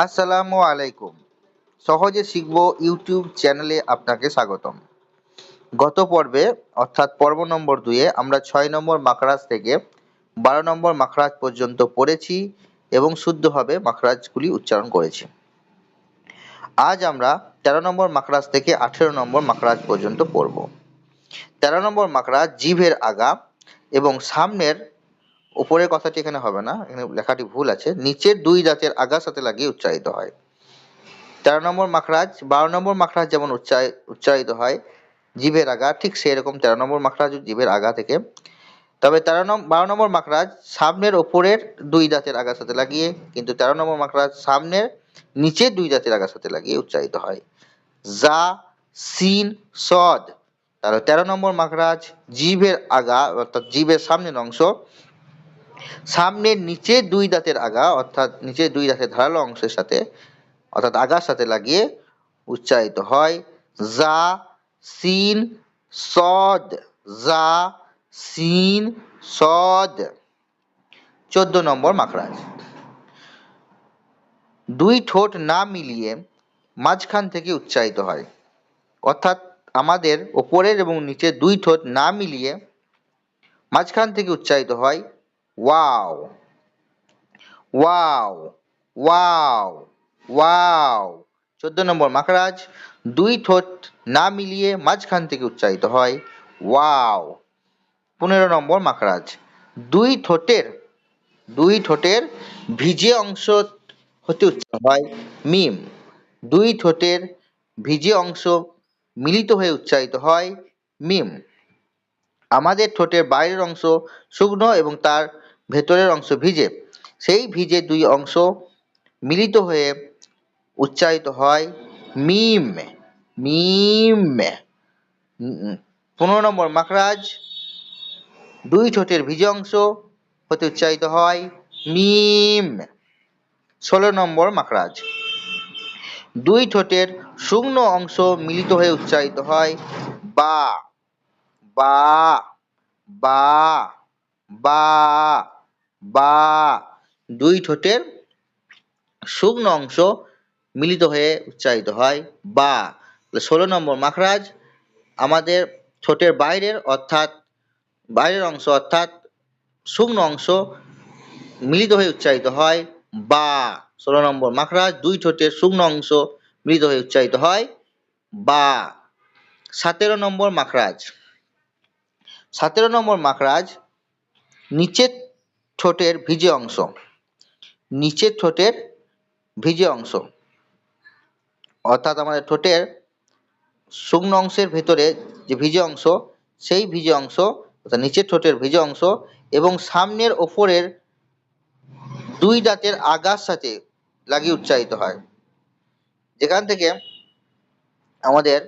আসসালামু আলাইকুম। সহজে শিখব ইউটিউব চ্যানেলে আপনাকে স্বাগতম। গত পর্বে অর্থাৎ পর্ব নম্বর 2 এ আমরা 6 নম্বর মাখরাজ থেকে 12 নম্বর মাখরাজ পর্যন্ত পড়েছি এবং শুদ্ধভাবে মাখরাজগুলি উচ্চারণ করেছি। আজ আমরা 13 নম্বর মাখরাজ থেকে 18 নম্বর মাখরাজ পর্যন্ত পড়ব। 13 নম্বর মাখরাজ জিভের আগা এবং সামনের, উপরের কথাটি এখানে হবে না, এখানে লেখাটি ভুল আছে, নিচের দুই দাঁতের আগার সাথে লাগিয়ে উচ্চারিত হয়। 13 নম্বর মাখরাজ 12 নম্বর মাখরাজ যেমন উচ্চারিত হয় জিভের আগা, ঠিক সেরকম 13 নম্বর মাখরাজ জিভের আগা থেকে। তবে 12 নম্বর মাখরাজ সামনের ওপরের দুই দাঁতের আগার সাথে লাগিয়ে, কিন্তু 13 নম্বর মাখরাজ সামনের নিচের দুই দাঁতের আগার সাথে লাগিয়ে উচ্চারিত হয়। জা, সিন, সদ। তাহলে 13 নম্বর মাখরাজ জিভের আগা অর্থাৎ জিভের সামনের অংশ সামনের নিচের দুই দাঁতের আগা অর্থাৎ নিচের দুই দাঁতের ধারালো অংশের সাথে অর্থাৎ আগার সাথে লাগিয়ে উচ্চারিত হয়। জা, সিন, সদ। জা, সিন, সদ। 14 নম্বর মাখরাজ দুই ঠোঁট না মিলিয়ে মাঝখান থেকে উচ্চারিত হয়, অর্থাৎ আমাদের ওপরের এবং নিচের দুই ঠোঁট না মিলিয়ে মাঝখান থেকে উচ্চারিত হয় ওয়াও, ওয়াও, ওয়াও, ওয়াও। 14 নম্বর মাখরাজ দুই ঠোঁট না মিলিয়ে মাঝখান থেকে উচ্চারিত হয় ওয়াও। 15 নম্বর মাখরাজ দুই ঠোঁটের ভিজে অংশ হতে উচ্চারিত হয় মিম। দুই ঠোঁটের ভিজে অংশ মিলিত হয়ে উচ্চারিত হয় মিম। আমাদের ঠোঁটের বাইরের অংশ শুকনো এবং তার ভেতরের অংশ ভিজে, সেই ভিজে দুই অংশ মিলিত হয়ে উচ্চারিত হয় মিম, মিম। 15 নম্বর মাখরাজ দুই ঠোঁটের ভিজে অংশ হতে উচ্চারিত হয় মিম। 16 নম্বর মাখরাজ দুই ঠোঁটের শুকনো অংশ মিলিত হয়ে উচ্চারিত হয় বা, বা, বা, বা, বা। দুই ঠোঁটের শুকনো অংশ মিলিত হয়ে উচ্চারিত হয় বা। 16 নম্বর মাখরাজ আমাদের ঠোঁটের বাইরের অংশ অর্থাৎ শুকনো অংশ মিলিত হয়ে উচ্চারিত হয় বা। 16 নম্বর মাখরাজ দুই ঠোঁটের শুকনো অংশ মিলিত হয়ে উচ্চারিত হয় বা। 17 নম্বর মাখরাজ 17 নম্বর মাখরাজ নিচের ঠোঁটের ভিজে অংশ, নিচের ঠোঁটের ভিজে অংশ অর্থাৎ আমাদের ঠোঁটের শুকনো অংশের ভেতরে যে ভিজে অংশ, সেই ভিজে অংশ অর্থাৎ নিচের ঠোঁটের ভিজে অংশ এবং সামনের ওপরের দুই দাঁতের আগার সাথে লাগিয়ে উচ্চারিত হয়। যেখান থেকে আমাদের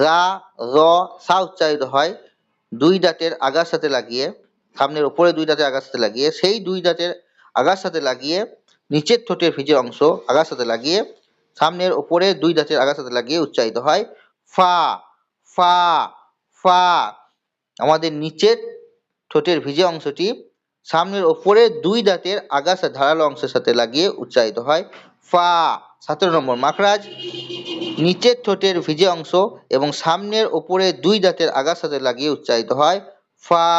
রা, র, সা উচ্চারিত হয় দুই দাঁতের আগার সাথে লাগিয়ে, সামনের ওপরে দুই দাঁতের আগার সাথে লাগিয়ে, সেই দুই দাঁতের আগার সাথে লাগিয়ে নিচের ঠোঁটের ভিজে অংশ আগার সাথে লাগিয়ে সামনের ওপরে দুই দাঁতের আগার সাথে লাগিয়ে উচ্চারিত হয় ফা, ফা, ফা। আমাদের নিচের ঠোঁটের ভিজে অংশটি সামনের ওপরে দুই দাঁতের আগার সাথে ধারালো অংশের সাথে লাগিয়ে উচ্চারিত হয় ফা। 17 নম্বর মাখরাজ নিচের ঠোঁটের ভিজে অংশ এবং সামনের ওপরে দুই দাঁতের আগার সাথে লাগিয়ে উচ্চারিত হয় ফা,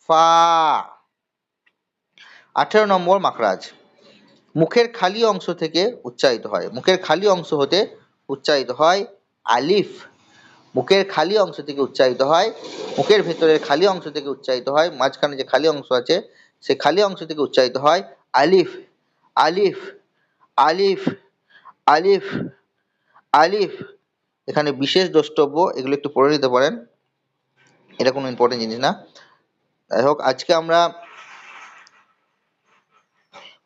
ফা। 18 নম্বর মাখরাজ মুখের খালি অংশ থেকে উচ্চারিত হয়, মুখের খালি অংশ হতে উচ্চারিত হয় আলিফ। মুখের খালি অংশ থেকে উচ্চারিত হয়, মুখের ভেতরের খালি অংশ থেকে উচ্চারিত হয়, মাঝখানে যে খালি অংশ আছে সেই খালি অংশ থেকে উচ্চারিত হয় আলিফ, আলিফ, আলিফ, আলিফ, আলিফ। এখানে বিশেষ দ্রষ্টব্য, এগুলো একটু পড়ে নিতে পারেন, এটা কোনো ইম্পর্টেন্ট জিনিস না। যাই হোক, আজকে আমরা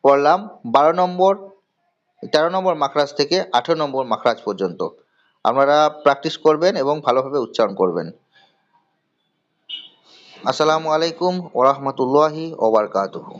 পড়লাম 12 নম্বর 13 নম্বর মাখরাজ থেকে 18 নম্বর মাখরাজ পর্যন্ত। আপনারা প্র্যাকটিস করবেন এবং ভালোভাবে উচ্চারণ করবেন। আসসালামু আলাইকুম ওয়া রাহমাতুল্লাহি ওয়া বারাকাতুহু।